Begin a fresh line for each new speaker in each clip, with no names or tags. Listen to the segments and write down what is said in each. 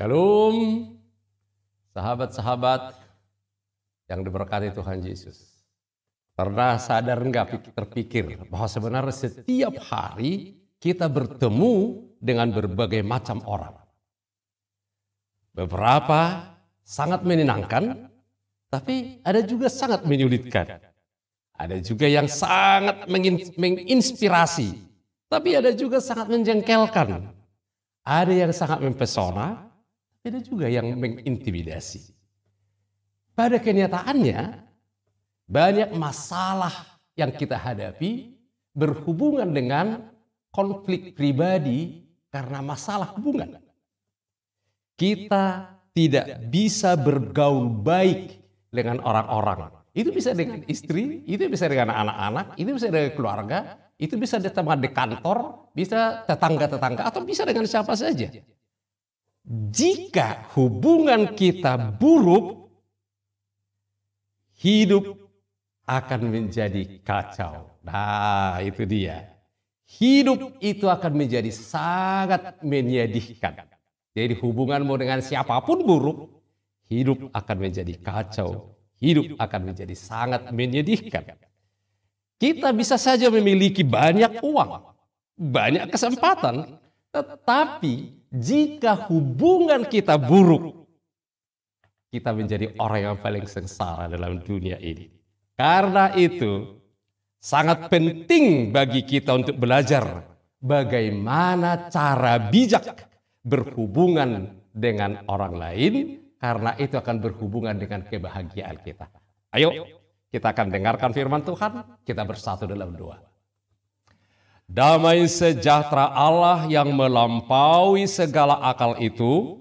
Shalom, sahabat-sahabat yang diberkati Tuhan Yesus. Pernah sadar nggak terpikir bahwa sebenarnya setiap hari kita bertemu dengan berbagai macam orang. Beberapa sangat menyenangkan, tapi ada juga sangat menyulitkan. Ada juga yang sangat menginspirasi, tapi ada juga sangat menjengkelkan. Ada yang sangat mempesona, ada juga yang mengintimidasi. Pada kenyataannya, banyak masalah yang kita hadapi berhubungan dengan konflik pribadi karena masalah hubungan. Kita tidak bisa bergaul baik dengan orang-orang. Itu bisa dengan istri, itu bisa dengan anak-anak, itu bisa dengan keluarga, itu bisa teman di kantor, bisa tetangga-tetangga, atau bisa dengan siapa saja. Jika hubungan kita buruk, hidup akan menjadi kacau. Nah, itu dia. Hidup itu akan menjadi sangat menyedihkan. Jadi hubunganmu dengan siapapun buruk, hidup akan menjadi kacau. Hidup akan menjadi sangat menyedihkan. Kita bisa saja memiliki banyak uang, banyak kesempatan, tetapi jika hubungan kita buruk, kita menjadi orang yang paling sengsara dalam dunia ini. Karena itu, sangat penting bagi kita untuk belajar bagaimana cara bijak berhubungan dengan orang lain, karena itu akan berhubungan dengan kebahagiaan kita. Ayo, kita akan dengarkan firman Tuhan, kita bersatu dalam doa. Damai sejahtera Allah yang melampaui segala akal itu,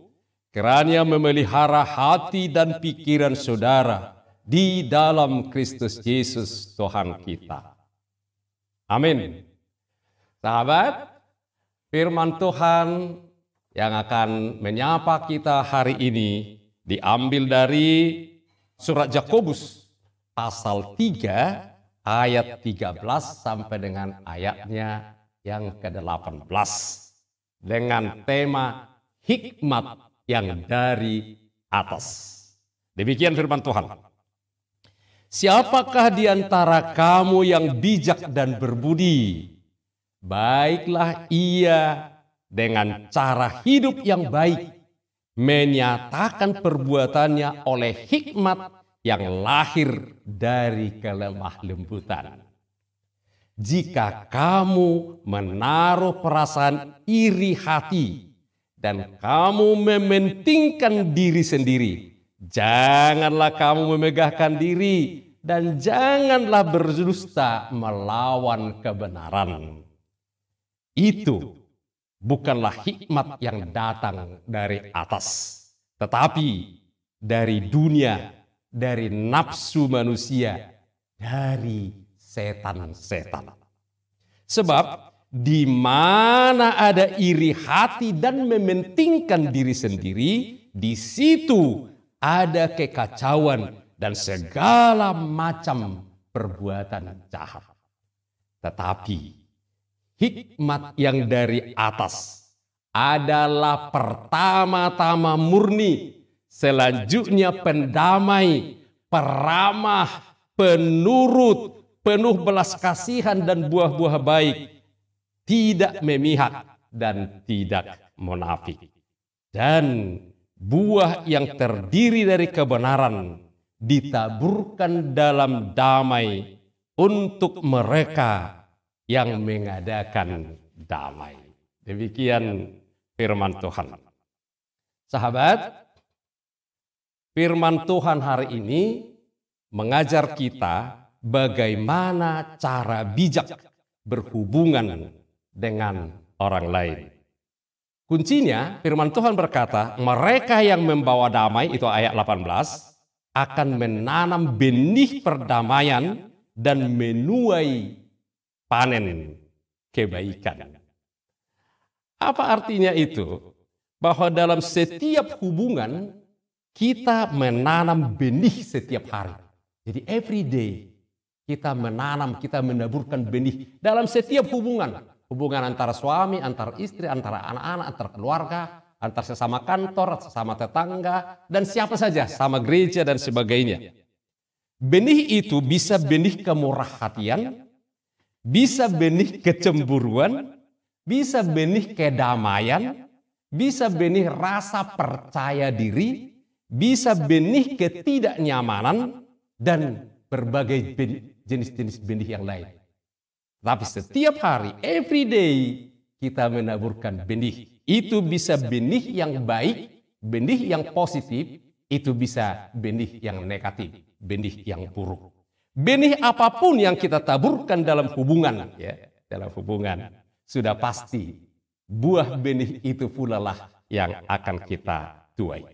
kiranya memelihara hati dan pikiran saudara di dalam Kristus Yesus Tuhan kita. Amin. Sahabat, firman Tuhan yang akan menyapa kita hari ini diambil dari surat Yakobus pasal 3 ayat 13 sampai dengan ayatnya yang ke-18 dengan tema hikmat yang dari atas. Demikian firman Tuhan. Siapakah di antara kamu yang bijak dan berbudi? Baiklah ia dengan cara hidup yang baik, menyatakan perbuatannya oleh hikmat yang lahir dari kelemah lembutan. Jika kamu menaruh perasaan iri hati dan kamu mementingkan diri sendiri, janganlah kamu memegahkan diri dan janganlah berdusta melawan kebenaran. Itu bukanlah hikmat yang datang dari atas, tetapi dari dunia, dari nafsu manusia, dari setan-setan. Sebab di mana ada iri hati dan mementingkan diri sendiri, di situ ada kekacauan dan segala macam perbuatan jahat. Tetapi hikmat yang dari atas adalah pertama-tama murni, selanjutnya pendamai, peramah, penurut, penuh belas kasihan dan buah-buah baik, tidak memihak dan tidak munafik. Dan buah yang terdiri dari kebenaran ditaburkan dalam damai untuk mereka yang mengadakan damai. Demikian firman Tuhan. Sahabat, firman Tuhan hari ini mengajar kita bagaimana cara bijak berhubungan dengan orang lain. Kuncinya, firman Tuhan berkata, mereka yang membawa damai, itu ayat 18, akan menanam benih perdamaian dan menuai panen kebaikan. Apa artinya itu? Bahwa dalam setiap hubungan, kita menanam benih setiap hari. Jadi every day kita menanam, kita menaburkan benih dalam setiap hubungan. Hubungan antara suami, antara istri, antara anak-anak, antara keluarga, antar sesama kantor, sesama tetangga, dan siapa saja, sama gereja dan sebagainya. Benih itu bisa benih kemurah hatian, bisa benih kecemburuan, bisa benih kedamaian, bisa benih rasa percaya diri, bisa benih ketidaknyamanan, dan berbagai jenis-jenis benih yang lain. Tapi setiap hari, every day, kita menaburkan benih. Itu bisa benih yang baik, benih yang positif, itu bisa benih yang negatif, benih yang buruk. Benih apapun yang kita taburkan dalam hubungan, ya, dalam hubungan, sudah pasti buah benih itu pula lah yang akan kita tuai.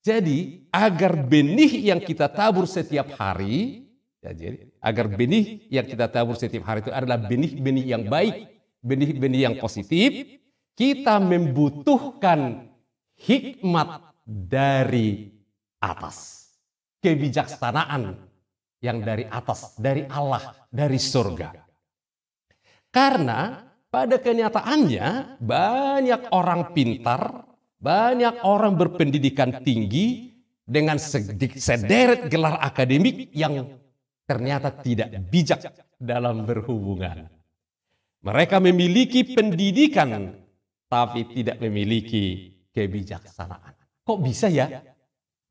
Jadi, agar benih yang kita tabur setiap hari, ya, jadi, agar benih yang kita tabur setiap hari itu adalah benih-benih yang baik, benih-benih yang positif, kita membutuhkan hikmat dari atas. Kebijaksanaan yang dari atas, dari Allah, dari surga. Karena pada kenyataannya banyak orang pintar, banyak orang berpendidikan tinggi dengan sederet gelar akademik yang ternyata tidak bijak dalam berhubungan. Mereka memiliki pendidikan, tapi tidak memiliki kebijaksanaan. Kok bisa ya?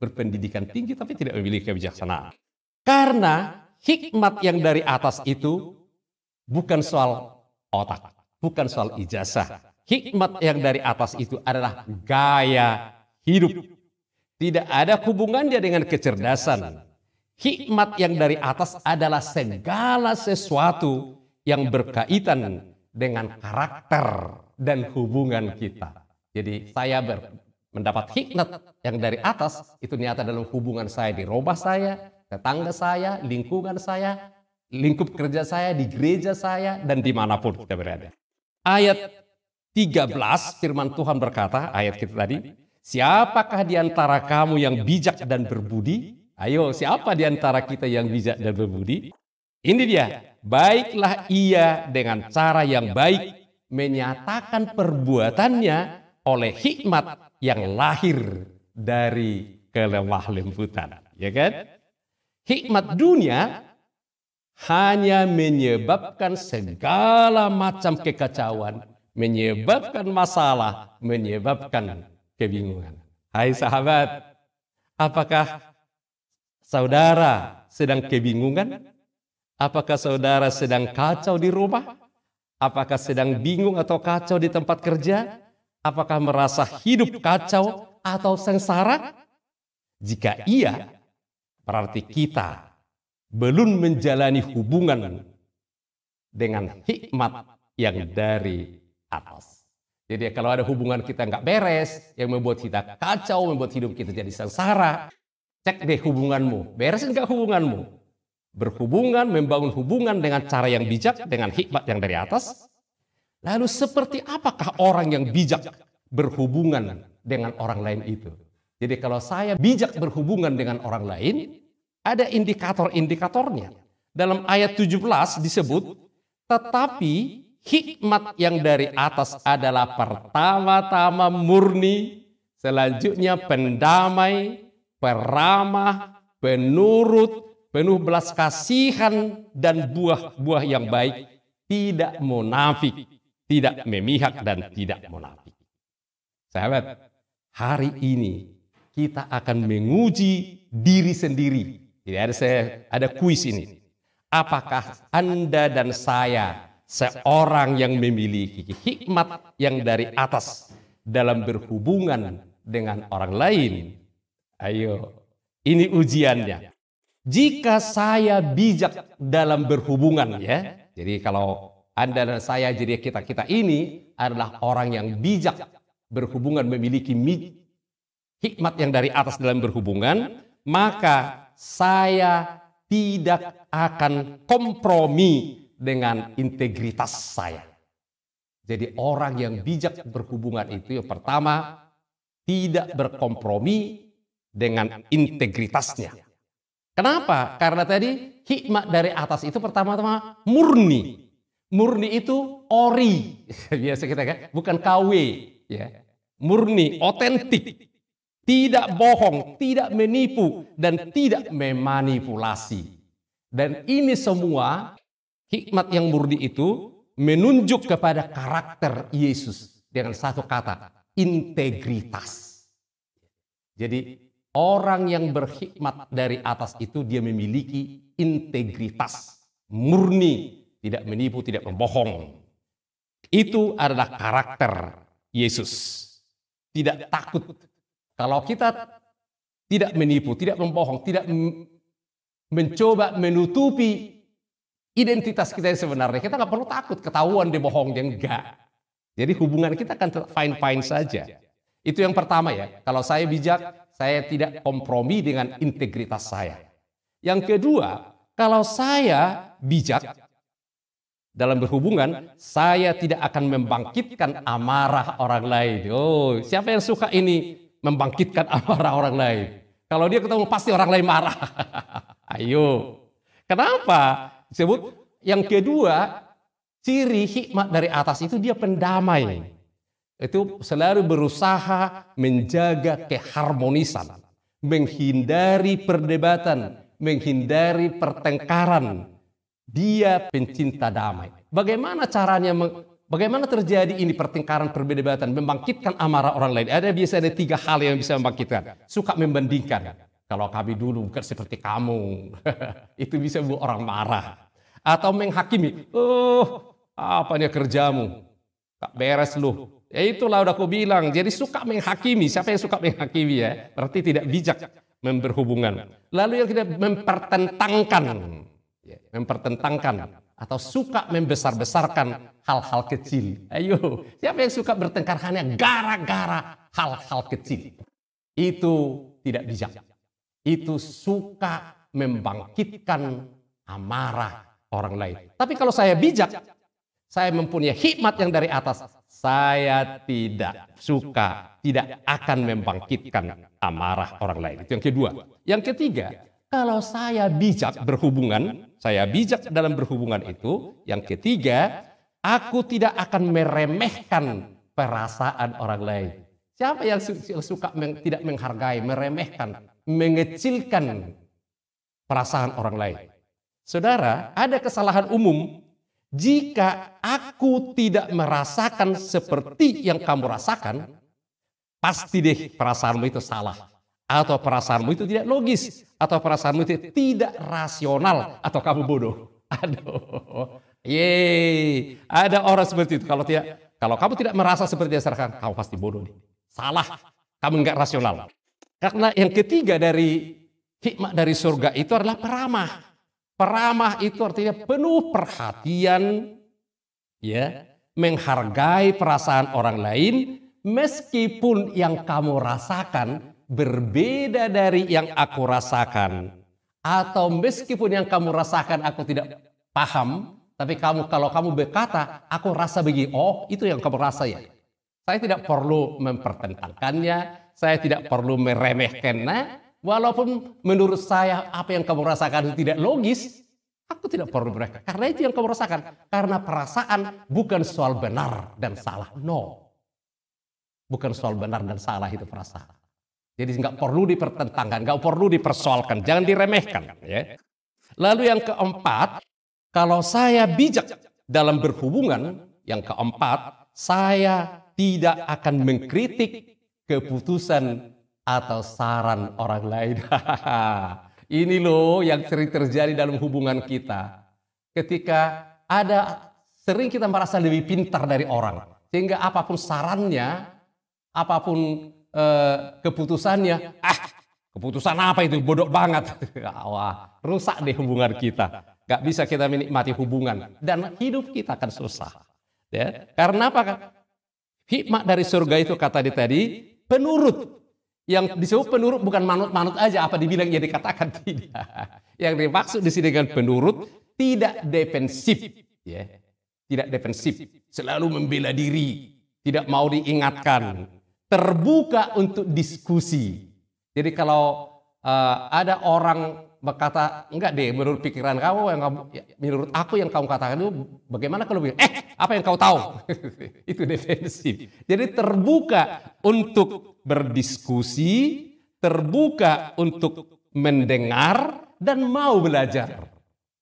Berpendidikan tinggi tapi tidak memiliki kebijaksanaan. Karena hikmat yang dari atas itu bukan soal otak, bukan soal ijazah. Hikmat yang dari atas itu adalah gaya hidup. Tidak ada hubungannya dengan kecerdasan. Hikmat yang dari atas adalah segala sesuatu yang berkaitan dengan karakter dan hubungan kita. Jadi saya mendapat hikmat yang dari atas itu nyata dalam hubungan saya di rumah saya, tetangga saya, lingkungan saya, lingkup kerja saya, di gereja saya, dan dimanapun kita berada. Ayat 13 firman Tuhan berkata, ayat kita tadi, siapakah di antara kamu yang bijak dan berbudi? Ayo, siapa di antara kita yang bijak dan berbudi? Ini dia, baiklah ia dengan cara yang baik menyatakan perbuatannya oleh hikmat yang lahir dari kelemah lembutan, ya kan? Hikmat dunia hanya menyebabkan segala macam kekacauan, menyebabkan masalah, menyebabkan kebingungan. Hai sahabat, apakah saudara sedang kebingungan? Apakah saudara sedang kacau di rumah? Apakah sedang bingung atau kacau di tempat kerja? Apakah merasa hidup kacau atau sengsara? Jika iya, berarti kita belum menjalani hubungan dengan hikmat yang dari atas. Jadi kalau ada hubungan kita nggak beres, yang membuat kita kacau, membuat hidup kita jadi sengsara, cek deh hubunganmu, beres nggak hubunganmu? Berhubungan, membangun hubungan dengan cara yang bijak, dengan hikmat yang dari atas. Lalu seperti apakah orang yang bijak berhubungan dengan orang lain itu? Jadi kalau saya bijak berhubungan dengan orang lain, ada indikator-indikatornya. Dalam ayat 17 disebut, tetapi hikmat yang dari atas adalah pertama-tama murni, selanjutnya pendamai, peramah, penurut, penuh belas kasihan dan buah-buah yang baik, tidak munafik, tidak memihak dan tidak munafik. Sahabat, hari ini kita akan menguji diri sendiri. Jadi ada kuis ini. Apakah Anda dan saya seorang yang memiliki hikmat yang dari atas dalam berhubungan dengan orang lain? Ayo, ini ujiannya. Jika saya bijak dalam berhubungan, ya. Jadi kalau Anda dan saya, jadi kita ini adalah orang yang bijak berhubungan, memiliki hikmat yang dari atas dalam berhubungan, maka saya tidak akan kompromi dengan integritas saya. Jadi orang yang bijak berhubungan itu yang pertama, tidak berkompromi dengan integritasnya. Kenapa? Karena tadi hikmat dari atas itu pertama-tama murni. Murni itu ori. Biasa kita kan, bukan KW. Ya. murni, otentik, tidak bohong, tidak menipu, dan tidak memanipulasi. Dan ini semua hikmat yang murni itu menunjuk kepada karakter Yesus dengan satu kata, integritas. Jadi orang yang berhikmat dari atas itu dia memiliki integritas, murni, tidak menipu, tidak membohong. Itu adalah karakter Yesus. Tidak takut. Kalau kita tidak menipu, tidak membohong, tidak mencoba menutupi identitas kita yang sebenarnya, kita nggak perlu takut ketahuan dia bohong, dia enggak. Jadi hubungan kita akan fine-fine saja. Itu yang pertama ya. Kalau saya bijak, saya tidak kompromi dengan integritas saya. Yang kedua, kalau saya bijak dalam berhubungan, saya tidak akan membangkitkan amarah orang lain. Oh, siapa yang suka ini membangkitkan amarah orang lain? Kalau dia ketemu pasti orang lain marah. Ayo. Kenapa? Disebut yang kedua, ciri hikmat dari atas itu dia pendamai. Itu selalu berusaha menjaga keharmonisan, menghindari perdebatan, menghindari pertengkaran. Dia pencinta damai. Bagaimana caranya, bagaimana terjadi ini pertengkaran, perdebatan, membangkitkan amarah orang lain? Biasanya ada 3 hal yang bisa membangkitkan. Suka membandingkan. Kalau kami dulu bukan seperti kamu. Itu bisa membuat orang marah. Atau menghakimi. Oh, apanya kerjamu? Gak beres lu. Ya itulah udah aku bilang. Jadi suka menghakimi. Siapa yang suka menghakimi ya? Berarti tidak bijak berhubungan. Lalu yang tidak mempertentangkan. Mempertentangkan. Atau suka membesar-besarkan hal-hal kecil. Ayo, siapa yang suka bertengkar hanya gara-gara hal-hal kecil? Itu tidak bijak. Itu suka membangkitkan amarah orang lain. Tapi kalau saya bijak, saya mempunyai hikmat yang dari atas, saya tidak suka, tidak akan membangkitkan amarah orang lain. Itu yang kedua. Yang ketiga, kalau saya bijak berhubungan, saya bijak dalam berhubungan itu, yang ketiga, aku tidak akan meremehkan perasaan orang lain. Siapa yang suka tidak menghargai, meremehkan, mengecilkan perasaan orang lain? Saudara, ada kesalahan umum jika aku tidak merasakan seperti yang kamu rasakan, pasti deh perasaanmu itu salah. Atau perasaanmu itu tidak logis. Atau perasaanmu itu tidak rasional. Atau kamu bodoh. Aduh. Yeay. Ada orang seperti itu. Kalau kamu tidak merasa seperti yang rasakan, kamu pasti bodoh nih. Salah. Kamu enggak rasional. Karena yang ketiga dari hikmat dari surga itu adalah peramah. Peramah itu artinya penuh perhatian, ya, menghargai perasaan orang lain, meskipun yang kamu rasakan berbeda dari yang aku rasakan, atau meskipun yang kamu rasakan aku tidak paham, tapi kalau kamu berkata, aku rasa begini, oh itu yang kamu rasa ya. Saya tidak perlu mempertentangkannya, saya tidak perlu meremehkannya. Walaupun menurut saya apa yang kamu rasakan itu tidak logis, aku tidak perlu mereka. Karena itu yang kamu rasakan. Karena perasaan bukan soal benar dan salah. No. Bukan soal benar dan salah itu perasaan. Jadi nggak perlu dipertentangkan, nggak perlu dipersoalkan, jangan diremehkan. Ya. Lalu yang keempat, kalau saya bijak dalam berhubungan, yang keempat, saya tidak akan mengkritik keputusan atau saran orang lain. Ini loh yang sering terjadi dalam hubungan kita. Ketika sering kita merasa lebih pintar dari orang. Sehingga apapun sarannya, apapun keputusannya, keputusan apa itu, bodoh banget. Wah, rusak deh hubungan kita. Gak bisa kita menikmati hubungan. Dan hidup kita akan susah. Ya. Karena apa? Hikmat dari surga itu kata tadi, penurut. Yang disebut penurut bukan manut-manut aja apa dibilang ya dikatakan, tidak. Yang dimaksud di sini dengan penurut tidak defensif, ya. Tidak defensif, selalu membela diri, tidak mau diingatkan, terbuka untuk diskusi. Jadi kalau ada orang berkata, enggak deh, menurut pikiran kamu, menurut aku yang kamu katakan itu, bagaimana kalau bilang, apa yang kau tahu? Itu defensif. Jadi terbuka untuk berdiskusi, terbuka untuk mendengar, dan mau belajar.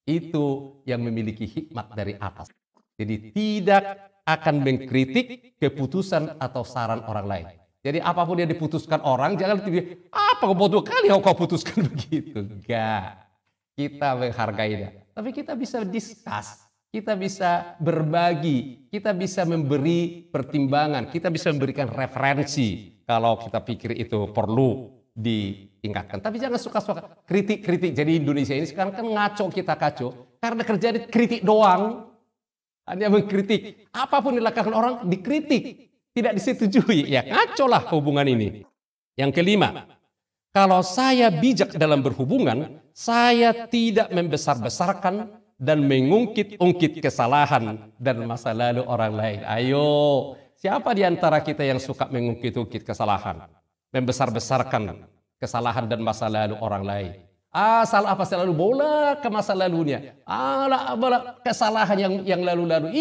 Itu yang memiliki hikmat dari atas. Jadi tidak akan mengkritik keputusan atau saran orang lain. Jadi apapun yang diputuskan orang, jangan dipikir, apa bodoh kali kau putuskan begitu. Enggak. Kita menghargainya. Tapi kita bisa discuss, kita bisa berbagi, kita bisa memberi pertimbangan, kita bisa memberikan referensi kalau kita pikir itu perlu ditingkatkan. Tapi jangan suka-suka kritik-kritik. Jadi Indonesia ini sekarang kan ngaco, kita kacau. Karena kerjaan kritik doang. Hanya mengkritik. Apapun dilakukan orang dikritik. Tidak disetujui, ya ngaco lah hubungan ini. Yang kelima, kalau saya bijak dalam berhubungan, saya tidak membesar-besarkan dan mengungkit-ungkit kesalahan dan masa lalu orang lain. Ayo, siapa di antara kita yang suka mengungkit-ungkit kesalahan? Membesar-besarkan kesalahan dan masa lalu orang lain. Salah apa selalu bola ke masa lalunya. Bola kesalahan yang lalu-lalu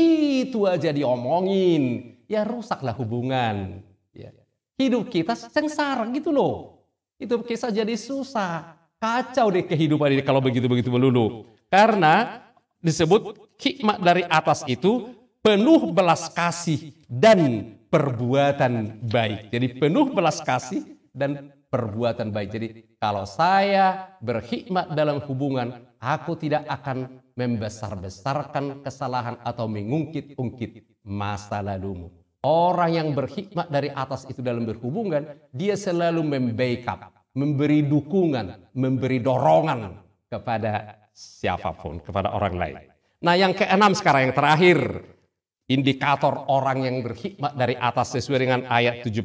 itu aja diomongin. Ya rusaklah hubungan. Ya. Hidup kita sengsara gitu loh. Hidup kita jadi susah. Kacau deh kehidupan ini kalau begitu-begitu melulu. Karena disebut hikmat dari atas itu penuh belas kasih dan perbuatan baik. Jadi penuh belas kasih dan perbuatan baik. Jadi kalau saya berhikmat dalam hubungan, aku tidak akan membesar-besarkan kesalahan atau mengungkit-ungkit masa lalumu. Orang yang berhikmat dari atas itu dalam berhubungan, dia selalu membackup, memberi dukungan, memberi dorongan kepada siapapun, kepada orang lain. Nah yang keenam sekarang, yang terakhir, indikator orang yang berhikmat dari atas sesuai dengan ayat 17.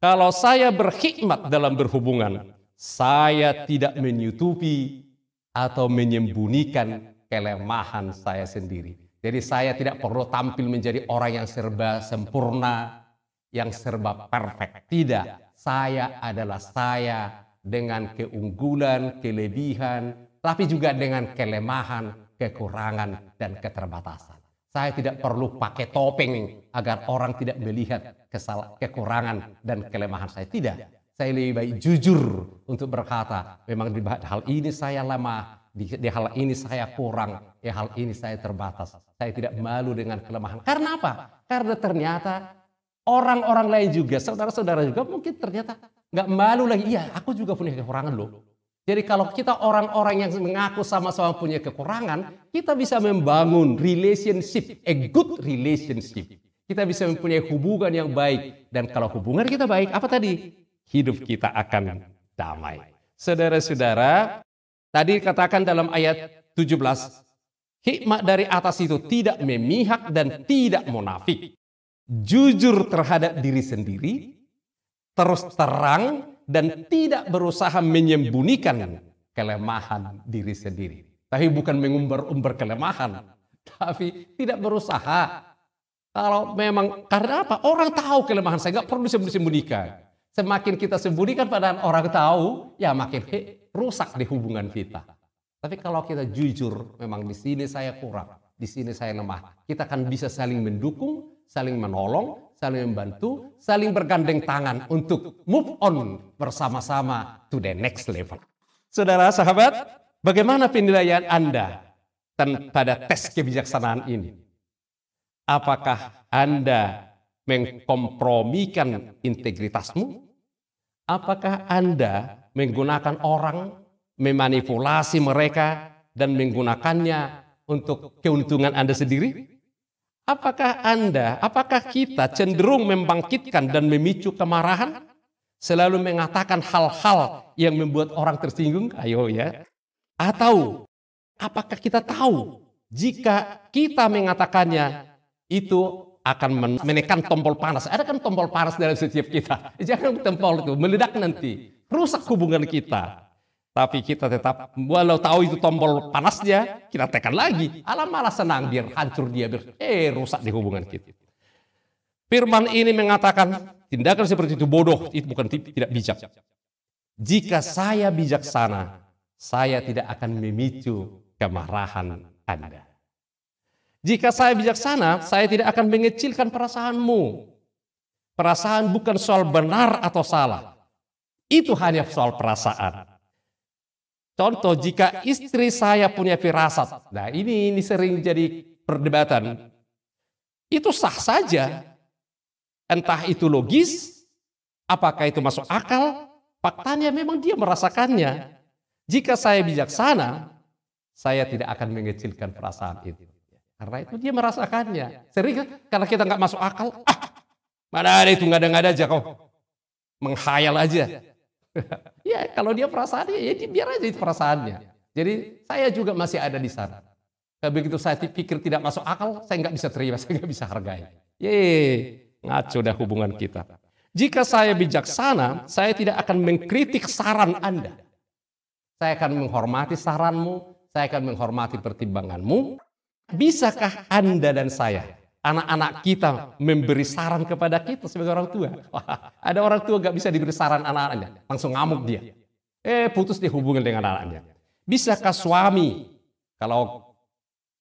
Kalau saya berhikmat dalam berhubungan, saya tidak menutupi atau menyembunyikan kelemahan saya sendiri. Jadi saya tidak perlu tampil menjadi orang yang serba sempurna, yang serba perfect. Tidak, saya adalah saya dengan keunggulan, kelebihan, tapi juga dengan kelemahan, kekurangan, dan keterbatasan. Saya tidak perlu pakai topeng agar orang tidak melihat kekurangan dan kelemahan saya. Tidak, saya lebih baik jujur untuk berkata, memang di hal ini saya lemah, di hal ini saya kurang, di hal ini saya terbatas. Saya tidak malu dengan kelemahan. Karena apa? Karena ternyata orang-orang lain juga, saudara-saudara juga mungkin ternyata nggak malu lagi. Iya, aku juga punya kekurangan loh. Jadi kalau kita orang-orang yang mengaku sama-sama punya kekurangan, kita bisa membangun relationship, a good relationship. Kita bisa mempunyai hubungan yang baik. Dan kalau hubungan kita baik, apa tadi? Hidup kita akan damai. Saudara-saudara, tadi katakan dalam ayat 17, hikmat dari atas itu tidak memihak dan tidak munafik. Jujur terhadap diri sendiri, terus terang, dan tidak berusaha menyembunyikan kelemahan diri sendiri. Tapi bukan mengumbar-umbar kelemahan, tapi tidak berusaha. Kalau memang, karena apa? Orang tahu kelemahan saya, nggak perlu disembunyikan. Semakin kita sembunyikan padahal orang tahu, ya makin rusak di hubungan kita. Tapi kalau kita jujur, memang di sini saya kurang, di sini saya lemah. Kita akan bisa saling mendukung, saling menolong, saling membantu, saling bergandeng tangan untuk move on bersama-sama to the next level. Saudara, sahabat, bagaimana penilaian Anda pada tes kebijaksanaan ini? Apakah Anda mengkompromikan integritasmu? Apakah Anda menggunakan orang, memanipulasi mereka, dan menggunakannya untuk keuntungan Anda sendiri? Apakah kita cenderung membangkitkan dan memicu kemarahan? Selalu mengatakan hal-hal yang membuat orang tersinggung? Ayo ya. Atau apakah kita tahu jika kita mengatakannya itu akan menekan tombol panas? Ada kan tombol panas dalam setiap kita. Jangan tombol itu meledak nanti. Rusak hubungan kita. Tapi kita tetap, walau tahu itu tombol panasnya, kita tekan lagi. Alah malah senang, biar hancur dia, biar rusak di hubungan kita. Firman ini mengatakan, tindakan seperti itu bodoh, itu bukan tidak bijak. Jika saya bijaksana, saya tidak akan memicu kemarahan Anda. Jika saya bijaksana, saya tidak akan mengecilkan perasaanmu. Perasaan bukan soal benar atau salah. Itu hanya soal perasaan. Contoh, jika istri saya punya firasat, nah ini sering jadi perdebatan. Itu sah saja. Entah itu logis, apakah itu masuk akal, faktanya memang dia merasakannya. Jika saya bijaksana, saya tidak akan mengecilkan perasaan itu. Karena itu dia merasakannya. Sering kan, karena kita nggak masuk akal, mana ada itu, ngada-ngada aja kau. Menghayal aja. Ya kalau dia perasaannya, ya biar aja itu perasaannya. Jadi saya juga masih ada di sana. Begitu saya pikir tidak masuk akal, saya nggak bisa terima, saya nggak bisa hargai. Ngaco dah hubungan kita. Jika saya bijaksana, saya tidak akan mengkritik saran Anda. Saya akan menghormati saranmu, saya akan menghormati pertimbanganmu. Bisakah Anda dan saya, anak-anak kita, memberi saran kepada kita sebagai orang tua? Ada orang tua gak bisa diberi saran anak-anaknya, langsung ngamuk dia. Putus dia hubungan dengan anaknya. Bisakah suami, kalau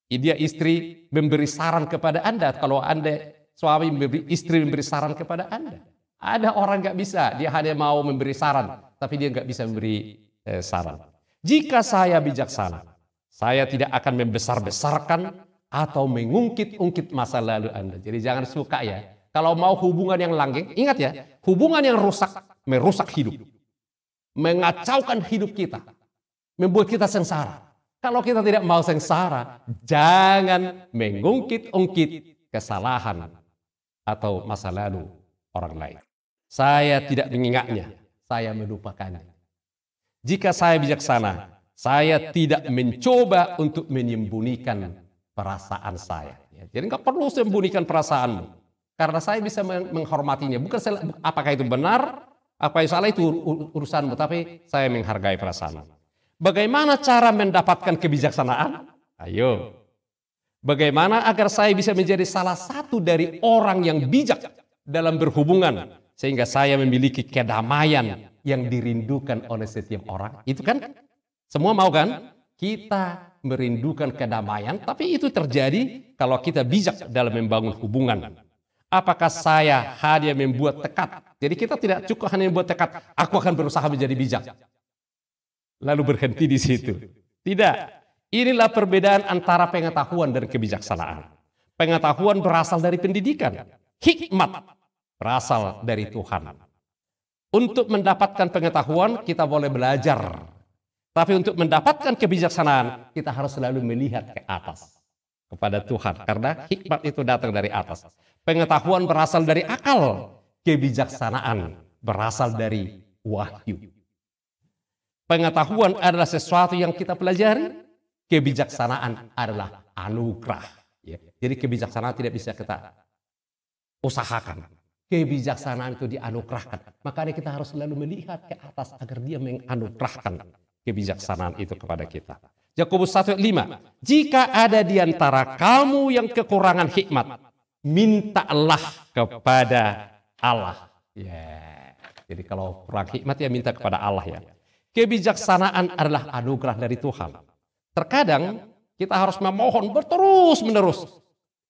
dia istri, memberi saran kepada Anda, kalau Anda suami istri memberi saran kepada Anda? Ada orang gak bisa, dia hanya mau memberi saran, tapi dia gak bisa memberi saran. Jika saya bijaksana, saya tidak akan membesar-besarkan atau mengungkit-ungkit masa lalu Anda. Jadi jangan suka ya. Kalau mau hubungan yang langgeng, ingat ya, hubungan yang rusak, merusak hidup. Mengacaukan hidup kita. Membuat kita sengsara. Kalau kita tidak mau sengsara, jangan mengungkit-ungkit kesalahan atau masa lalu orang lain. Saya tidak mengingatnya, saya melupakannya. Jika saya bijaksana, saya tidak mencoba untuk menyembunyikan perasaan saya. Jadi nggak perlu sembunyikan perasaanmu. Karena saya bisa menghormatinya. Bukan apakah itu benar, apa yang salah itu urusanmu. Tapi saya menghargai perasaan. Bagaimana cara mendapatkan kebijaksanaan? Ayo. Bagaimana agar saya bisa menjadi salah satu dari orang yang bijak dalam berhubungan. Sehingga saya memiliki kedamaian yang dirindukan oleh setiap orang. Itu kan semua mau kan? Kita merindukan kedamaian, tapi itu terjadi kalau kita bijak dalam membangun hubungan. Apakah saya hanya membuat tekad? Jadi kita tidak cukup hanya membuat tekad, aku akan berusaha menjadi bijak. Lalu berhenti di situ. Tidak. Inilah perbedaan antara pengetahuan dan kebijaksanaan. Pengetahuan berasal dari pendidikan. Hikmat berasal dari Tuhan. Untuk mendapatkan pengetahuan, kita boleh belajar. Tapi untuk mendapatkan kebijaksanaan, kita harus selalu melihat ke atas. Kepada Tuhan. Karena hikmat itu datang dari atas. Pengetahuan berasal dari akal. Kebijaksanaan berasal dari wahyu. Pengetahuan adalah sesuatu yang kita pelajari. Kebijaksanaan adalah anugerah. Jadi kebijaksanaan tidak bisa kita usahakan. Kebijaksanaan itu dianugerahkan. Makanya kita harus selalu melihat ke atas agar dia menganugerahkan kebijaksanaan itu kepada kita. Yakobus 1:5. Jika ada di antara kamu yang kekurangan hikmat, mintalah kepada Allah. Jadi kalau kurang hikmat ya minta kepada Allah ya. Kebijaksanaan adalah anugerah dari Tuhan. Terkadang kita harus memohon terus-menerus.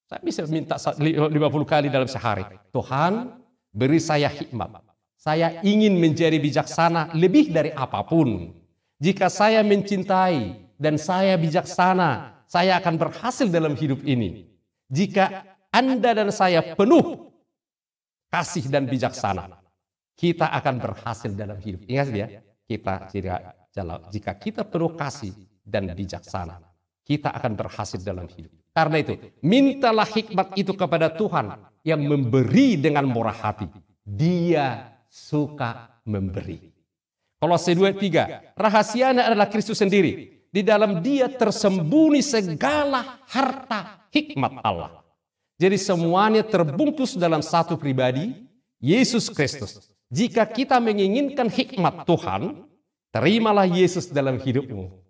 Saya bisa minta 50 kali dalam sehari. Tuhan, beri saya hikmat. Saya ingin menjadi bijaksana lebih dari apapun. Jika saya mencintai dan saya bijaksana, saya akan berhasil dalam hidup ini. Jika Anda dan saya penuh kasih dan bijaksana, kita akan berhasil dalam hidup. Ingat ya, jika kita penuh kasih dan bijaksana, kita akan berhasil dalam hidup. Karena itu, mintalah hikmat itu kepada Tuhan yang memberi dengan murah hati. Dia suka memberi. Kolose 2:3, rahasianya adalah Kristus sendiri. Di dalam dia tersembunyi segala harta hikmat Allah. Jadi semuanya terbungkus dalam satu pribadi, Yesus Kristus. Jika kita menginginkan hikmat Tuhan, terimalah Yesus dalam hidupmu.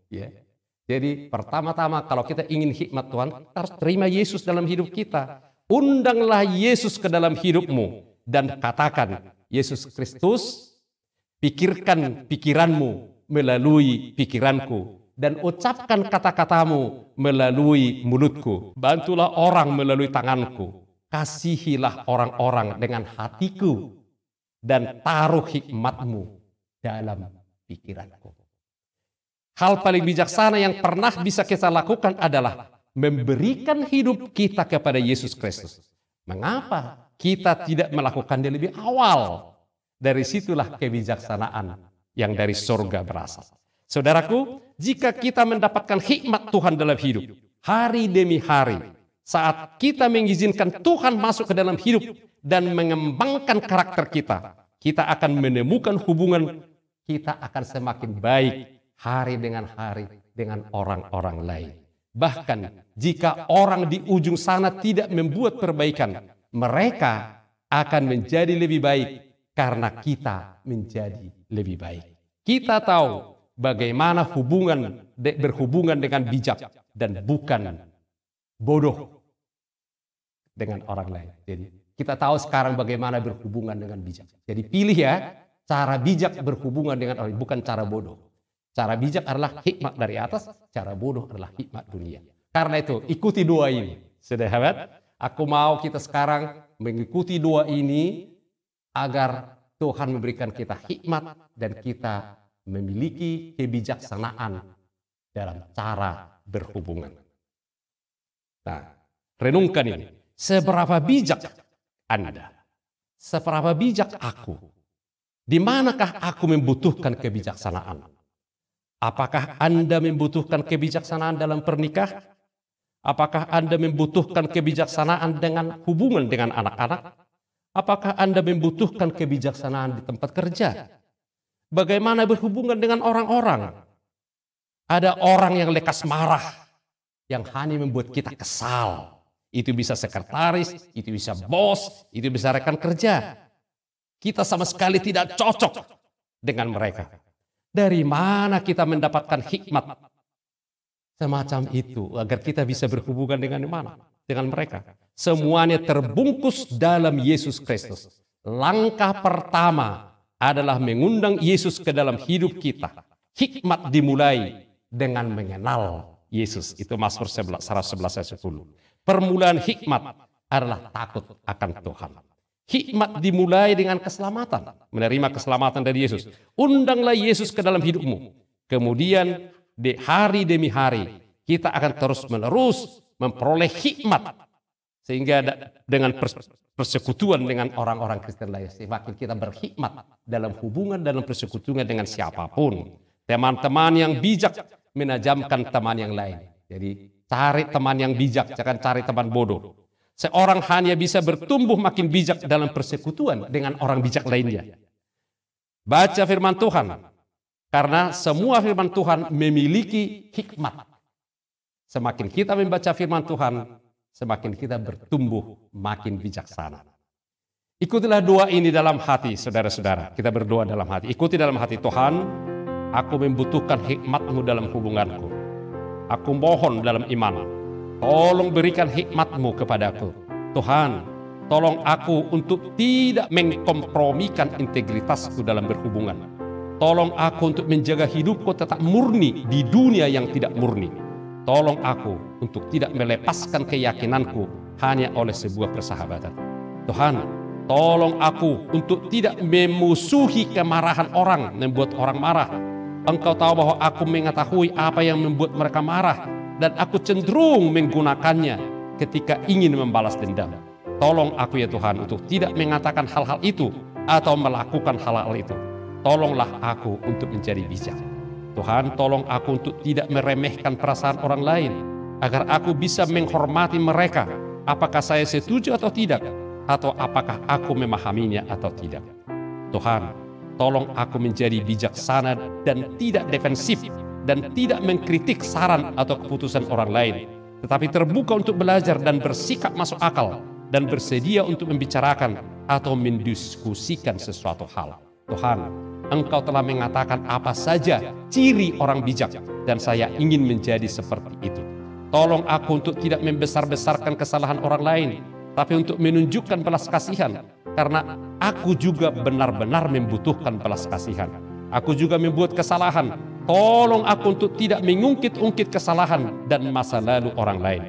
Jadi pertama-tama kalau kita ingin hikmat Tuhan, kita harus terima Yesus dalam hidup kita. Undanglah Yesus ke dalam hidupmu dan katakan, Yesus Kristus, pikirkan pikiranmu melalui pikiranku, dan ucapkan kata-katamu melalui mulutku. Bantulah orang melalui tanganku. Kasihilah orang-orang dengan hatiku, dan taruh hikmatmu dalam pikiranku. Hal paling bijaksana yang pernah bisa kita lakukan adalah memberikan hidup kita kepada Yesus Kristus. Mengapa kita tidak melakukannya lebih awal? Dari situlah kebijaksanaan yang dari surga berasal. Saudaraku, jika kita mendapatkan hikmat Tuhan dalam hidup, hari demi hari, saat kita mengizinkan Tuhan masuk ke dalam hidup dan mengembangkan karakter kita, kita akan menemukan hubungan kita akan semakin baik hari dengan hari dengan orang-orang lain. Bahkan jika orang di ujung sana tidak membuat perbaikan, mereka akan menjadi lebih baik karena kita menjadi lebih baik. Kita tahu bagaimana berhubungan dengan bijak dan bukan bodoh dengan orang lain. Jadi kita tahu sekarang bagaimana berhubungan dengan bijak. Jadi pilih ya, cara bijak berhubungan dengan orang, bukan cara bodoh. Cara bijak adalah hikmat dari atas, cara bodoh adalah hikmat dunia. Karena itu, ikuti dua ini. Saudara, aku mau kita sekarang mengikuti dua ini agar Tuhan memberikan kita hikmat dan kita memiliki kebijaksanaan dalam cara berhubungan. Nah, renungkan ini. Seberapa bijak Anda? Seberapa bijak aku? Di manakah aku membutuhkan kebijaksanaan? Apakah Anda membutuhkan kebijaksanaan dalam pernikahan? Apakah Anda membutuhkan kebijaksanaan dengan hubungan dengan anak-anak? Apakah Anda membutuhkan kebijaksanaan di tempat kerja? Bagaimana berhubungan dengan orang-orang? Ada orang yang lekas marah, yang hanya membuat kita kesal. Itu bisa sekretaris, itu bisa bos, itu bisa rekan kerja. Kita sama sekali tidak cocok dengan mereka. Dari mana kita mendapatkan hikmat semacam itu agar kita bisa berhubungan dengan mana? Dengan mereka. Semuanya terbungkus dalam Yesus Kristus. Langkah pertama adalah mengundang Yesus ke dalam hidup kita. Hikmat dimulai dengan mengenal Yesus. Itu Mazmur 111 ayat 10. Permulaan hikmat adalah takut akan Tuhan. Hikmat dimulai dengan keselamatan. Menerima keselamatan dari Yesus. Undanglah Yesus ke dalam hidupmu. Kemudian di hari demi hari kita akan terus menerus memperoleh hikmat. Sehingga dengan persekutuan dengan orang-orang Kristen lain. Semakin kita berhikmat dalam hubungan, dalam persekutuan dengan siapapun. Teman-teman yang bijak menajamkan teman yang lain. Jadi cari teman yang bijak, jangan cari teman bodoh. Seorang hanya bisa bertumbuh makin bijak dalam persekutuan dengan orang bijak lainnya. Baca firman Tuhan. Karena semua firman Tuhan memiliki hikmat. Semakin kita membaca firman Tuhan, semakin kita bertumbuh makin bijaksana. Ikutilah doa ini dalam hati, saudara-saudara. Kita berdoa dalam hati. Ikuti dalam hati, Tuhan, aku membutuhkan hikmat-Mu dalam hubunganku. Aku mohon dalam iman. Tolong berikan hikmat-Mu kepadaku. Tuhan, tolong aku untuk tidak mengkompromikan integritasku dalam berhubungan. Tolong aku untuk menjaga hidupku tetap murni di dunia yang tidak murni. Tolong aku untuk tidak melepaskan keyakinanku hanya oleh sebuah persahabatan. Tuhan, tolong aku untuk tidak memusuhi kemarahan orang, membuat orang marah. Engkau tahu bahwa aku mengetahui apa yang membuat mereka marah. Dan aku cenderung menggunakannya ketika ingin membalas dendam. Tolong aku ya Tuhan untuk tidak mengatakan hal-hal itu atau melakukan hal-hal itu. Tolonglah aku untuk menjadi bijak. Tuhan, tolong aku untuk tidak meremehkan perasaan orang lain. Agar aku bisa menghormati mereka. Apakah saya setuju atau tidak? Atau apakah aku memahaminya atau tidak? Tuhan, tolong aku menjadi bijaksana dan tidak defensif. Dan tidak mengkritik saran atau keputusan orang lain, tetapi terbuka untuk belajar dan bersikap masuk akal, dan bersedia untuk membicarakan atau mendiskusikan sesuatu hal. Tuhan, Engkau telah mengatakan apa saja ciri orang bijak, dan saya ingin menjadi seperti itu. Tolong aku untuk tidak membesar-besarkan kesalahan orang lain, tapi untuk menunjukkan belas kasihan, karena aku juga benar-benar membutuhkan belas kasihan.
Aku juga membuat kesalahan. Tolong aku untuk tidak mengungkit-ungkit kesalahan dan masa lalu orang lain.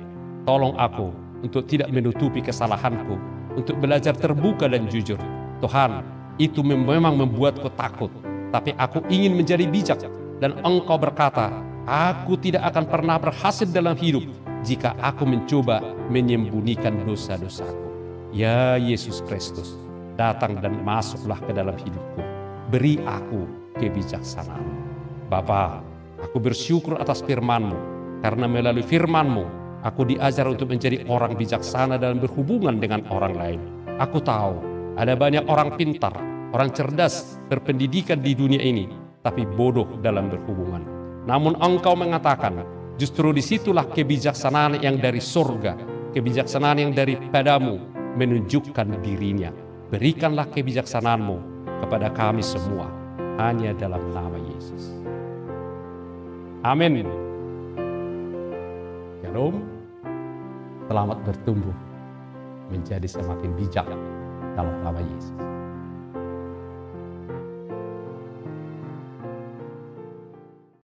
Tolong aku untuk tidak menutupi kesalahanku, untuk belajar terbuka dan jujur. Tuhan, itu memang membuatku takut, tapi aku ingin menjadi bijak. Dan Engkau berkata, aku tidak akan pernah berhasil dalam hidup jika aku mencoba menyembunyikan dosa-dosaku. Ya Yesus Kristus, datang dan masuklah ke dalam hidupku. Beri aku kebijaksanaan. Bapa, aku bersyukur atas firman-Mu, karena melalui firman-Mu, aku diajar untuk menjadi orang bijaksana dalam berhubungan dengan orang lain. Aku tahu, ada banyak orang pintar, orang cerdas, berpendidikan di dunia ini, tapi bodoh dalam berhubungan. Namun Engkau mengatakan, justru disitulah kebijaksanaan yang dari surga, kebijaksanaan yang daripada-Mu menunjukkan dirinya. Berikanlah kebijaksanaan-Mu kepada kami semua, hanya dalam nama Yesus. Amin.
Shalom. Selamat bertumbuh menjadi semakin bijak dalam nama Yesus.